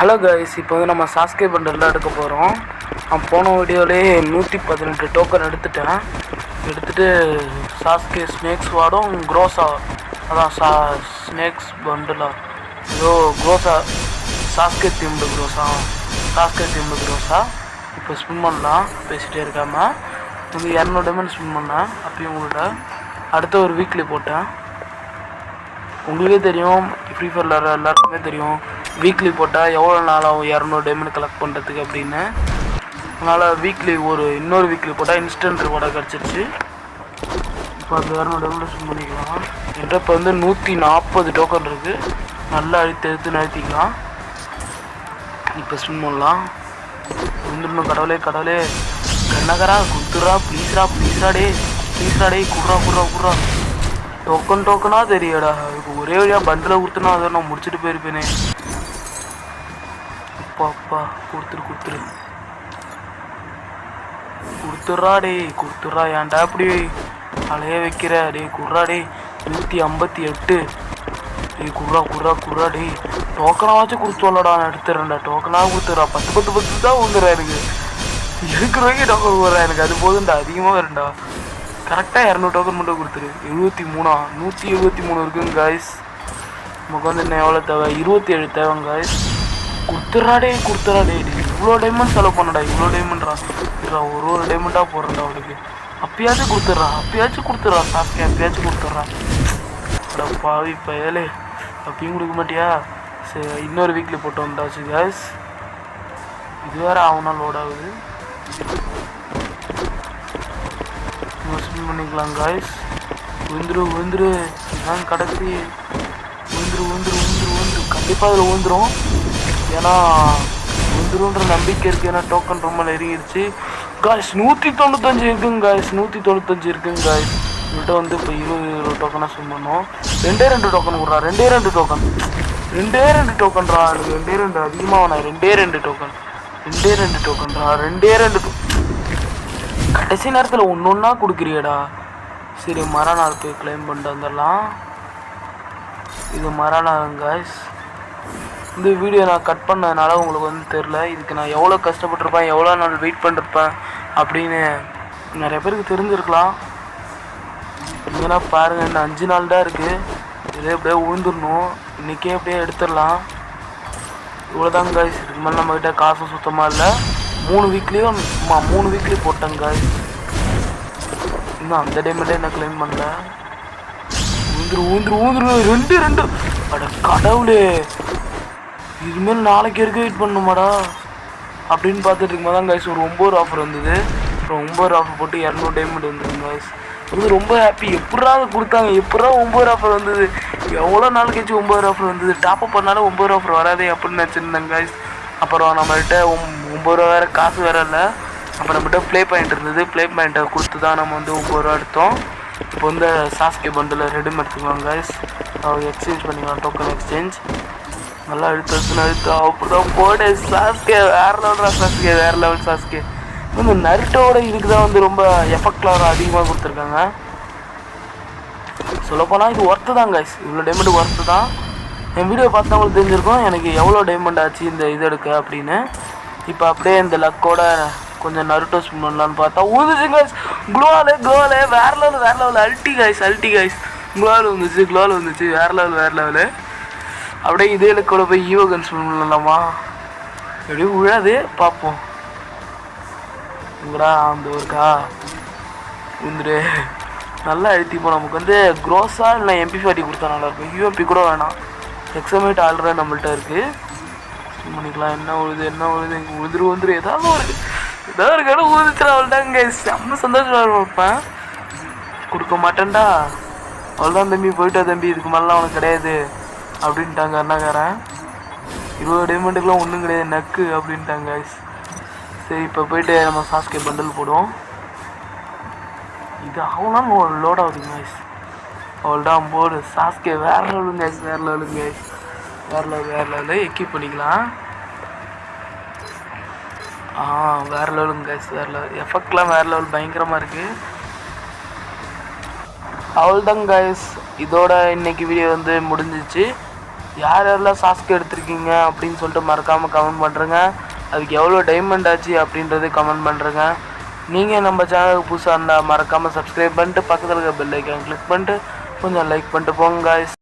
Hello guys, இப்போ வந்து நம்ம சாஸ்கே பண்டல் தான் எடுக்க போகிறோம். நான் போன வீடியோலேயே 118 டோக்கன் எடுத்துகிட்டு சாஸ்கே ஸ்னேக்ஸ் வாடும் க்ரோஸா, அதான் ஸ்னேக்ஸ் பண்டலா ஏதோ க்ரோஸா, சாஸ்கே தீம்டு க்ரோஸா இப்போ ஸ்பின் பண்ணலாம். பேசிகிட்டே இருக்காமல் வந்து 200 டைமண்ட் ஸ்பின் பண்ணேன். அப்பயும் உங்கள்கிட்ட அடுத்த ஒரு வீக்லி போட்டேன். உங்களுக்கே தெரியும், ஃப்ரீ ஃபயரில் எல்லாருக்குமே தெரியும் வீக்லி போட்டால் எவ்வளோ நாள் ஆகும் 200 டைமண்ட் கலெக்ட் பண்ணுறதுக்கு அப்படின்னு. அதனால் இன்னொரு வீக்லி போட்டால் இன்ஸ்டன்ட் ரிவார்டாக கிடச்சிருச்சு. இப்போ அந்த 200 டைமண்ட் ஸ்பின் பண்ணிக்கலாம். என்கிட்ட இப்போ வந்து 140 டோக்கன் இருக்குது. நல்லா எடுத்து நிறுத்திக்கலாம். இப்போ ஸ்பின் பண்ணலாம். வந்துடணும். கடவுளே கண்ணகரா குத்துறா, ப்ளீஸ்ரா டே குடுறா டோக்கனாக தெரியடா. அதுக்கு ஒரே வழியாக பண்டில் கொடுத்துனா அதை நான் முடிச்சுட்டு போயிருப்பேனே. அப்பா கொடுத்துட்றா ஏன்டா இப்படி அலைய வைக்கிற டே? குர்ரா டே 158 டே குர்ரா டே. டோக்கனாச்சும் கொடுத்தோம்லடா, நான் எடுத்துறேன்டா. டோக்கனாக கொடுத்துட்றா. 10 தான் வந்துடுறா. எனக்கு இருக்கிறவங்க டோக்கன் போடுறா. எனக்கு அது போதுண்டா, அதிகமாக வரும்டா. கரெக்டாக 200 டோக்கன் மட்டும் கொடுத்துரு. 173 இருக்குங்க காய்ஸ். நமக்கு வந்து இன்னும் எவ்வளோ தேவை? 27 தேவைங்க காய்ஸ். கொடுத்துட்றா டே. இவ்வளோ டைமண்ட் செலவு பண்ணடா. இவ்வளோ டைமண்ட்ரா. ஒரு டைமண்டாக போடுறேன்டா அவளுக்கு. அப்பயாச்சும் கொடுத்துட்றா சாஸ்கே, அப்பயாச்சும் கொடுத்துட்றா. பாவி பயலே, அப்பயும் கொடுக்க மாட்டியா? சரி, இன்னொரு வீக்லி போட்டு வந்தாச்சு காய்ஸ். இது வேறு ஆகுனா லோட் ஆகுது. ஸ்பின் பண்ணிக்கலாம் காய்ஸ். விழுந்துரு இதுதான் கடைசி. விழுந்துரு கண்டிப்பாக அதில் விழுந்துரும். ஏன்னா விழுந்துருன்ற நம்பிக்கை இருக்குது. ஏன்னா டோக்கன் ரொம்ப நெருங்கிடுச்சு காய்ஸ். 195 இருக்குங்க காய்ஸ். 195 இருக்குங்க காய்ஸ். உங்கள்கிட்ட வந்து இப்போ 20 டோக்கனாக ஸ்பின் பண்ணோம். 2 டோக்கன் விட்றா. 2 டோக்கன்ரா. எனக்கு 2 அதிகமாக வேணாம். 2 டோக்கன்ரா. 2 கடைசி நேரத்தில் ஒன்றா கொடுக்குறியடா. சரி, மறுநாள் போய் கிளைம் பண்ணிட்டு வந்துடலாம். இது மறுநாள் காய்ஸ். இந்த வீடியோ நான் கட் பண்ணதுனால உங்களுக்கு வந்து தெரில. இதுக்கு நான் எவ்வளோ கஷ்டப்பட்டிருப்பேன், எவ்வளோ நாள் வெயிட் பண்ணிருப்பேன் அப்படின்னு நிறைய பேருக்கு தெரிஞ்சிருக்கலாம். ஏன்னா பாருங்கள், இந்த 5 நாள் தான் இருக்குது. இதே எப்படியே விழுந்துடணும். இன்றைக்கே எப்படியே எடுத்துடலாம். இவ்வளோதாங்க காய்ஸ். இதுக்கு மேலே நம்மக்கிட்ட காசும் சுத்தமாக இல்லை. 3 வீக்லி போட்டேங்க காய்ஸ். இன்னும் அந்த டைமெண்ட்டே என்ன கிளைம் பண்ணல. ஊந்துரு 2 அட கடவுளே, இதுமாரி நாளைக்கு வரைக்கும் வெயிட் பண்ணணுமாடா அப்படின்னு பார்த்துட்டு இருக்கும்போது தான் காய்ஸ் ஒரு 9 ஆஃபர் வந்தது. அப்புறம் 9 ஆஃபர் போட்டு 200 டைமண்ட் வந்துருக்கு காய்ஸ். இது ரொம்ப ஹாப்பி. எப்படா அதை கொடுத்தாங்க, எப்படா 9 ஆஃபர் வந்தது? எவ்வளோ நாள் கழிச்சு 9 ஆஃபர் வந்தது? டாப்அப் பண்ணாலும் 9 ஆஃபர் வராதே அப்படின்னு நினச்சிருந்தேன் காய்ஸ். அப்புறம் நம்மள்கிட்ட 9 ரூபா வேறு காசு வேறு இல்லை. அப்புறம் நம்மகிட்ட ப்ளே பாயிண்ட் இருந்தது. ப்ளே பாயிண்ட்டை கொடுத்து தான் நம்ம வந்து 9 ரூபா எடுத்தோம். இப்போ வந்து சாஸ்கே பண்டில் ரெடியும் எடுத்துக்கலாம் காய்ஸ். எக்ஸ்சேஞ்ச் பண்ணிக்கலாம். டோக்கன் எக்ஸ்சேஞ்ச் நல்லா எடுத்து அப்படிதான் போட. சாஸ்கே வேறு லெவல் சாஸ்கே. இந்த நருட்டோட இதுக்கு தான் வந்து ரொம்ப எஃபெக்ட்லாம் அதிகமாக கொடுத்துருக்காங்க. சொல்லப்போனால் இது ஒர்த்து தான் காய்ஸ். இவ்வளோ டைமண்ட் ஒர்த்து தான். என் வீடியோ பார்த்தவங்களுக்கு தெரிஞ்சிருக்கும் எனக்கு எவ்வளோ டைமண்ட் ஆச்சு இந்த இது எடுக்க அப்படின்னு. இப்போ அப்படியே இந்த லக்கோட கொஞ்சம் நருட்டோ ஸ்பின் பண்ணலான்னு பார்த்தா ஊதுச்சு காய்ஸ். க்ளோவால் வேறு லெவல் அல்ட்டி காய்ஸ். க்ளோவால் வந்துச்சு வேறு லெவலு. அப்படியே இதே லக்கோட போய் ஈவோகன் ஸ்பின் பண்ணலாமா? எப்படியும் விழாது, பார்ப்போம். உங்கடா அந்த ஒருக்கா வந்துடு. நல்லா அழுத்திப்போம். நமக்கு வந்து க்ரோஸா இல்லை MP40 கொடுத்தா நல்லாயிருக்கும். UMP கூட வேணாம். எக்ஸாமேட் ஆல்ரெடி நம்மள்கிட்ட இருக்குது. பண்ணிக்கலாம். என்ன உழுது உழுதுரு ஏதாவது ஒரு கடை ஊதிச்சுடா. அவள்தாங்க செம்ம சந்தோஷமாக இருப்பேன். கொடுக்க மாட்டேன்டா. அவள்தான் தம்பி, போயிட்டா தம்பி, இதுக்கு மேலாம் அவனுக்கு கிடையாது அப்படின்ட்டாங்க அண்ணாக்காரன். 20 டைமண்டுக்கெலாம் ஒன்றும் கிடையாது நக்கு அப்படின்ட்டாங்க காய்ஸ். சரி, இப்போ போயிட்டு நம்ம சாஸ்கே பண்டல் போடுவோம். இது அவனாலும் லோட் ஆகுதுங்க காய்ஸ். அவள்தான் போடு. சாஸ்கே வேறு லெவலுங்க காய்ஸ். வேறு லெவலு எக்யூப் பண்ணிக்கலாம். வேறு லெவலுங்க காய்ஸ். வேறு லெவல் எஃபெக்ட்லாம் வேறு லெவல் பயங்கரமாக இருக்குது. அவ்வளோதாங்க காய்ஸ். இதோட இன்றைக்கி வீடியோ வந்து முடிஞ்சிச்சு. யார் யாரெல்லாம் சாஸ்க்கு எடுத்திருக்கீங்க அப்படின்னு சொல்லிட்டு மறக்காமல் கமெண்ட் பண்ணுறேங்க. அதுக்கு எவ்வளோ டைமண்ட் ஆச்சு அப்படின்றது கமெண்ட் பண்ணுறேங்க. நீங்கள் நம்ம சேனலுக்கு புதுசாக இருந்தால் மறக்காமல் சப்ஸ்கிரைப் பண்ணிட்டு பக்கத்தில் இருக்க பெல் ஐக்கான் கிளிக் பண்ணிட்டு கொஞ்சம் லைக் பண்ணிட்டு போங்க guys.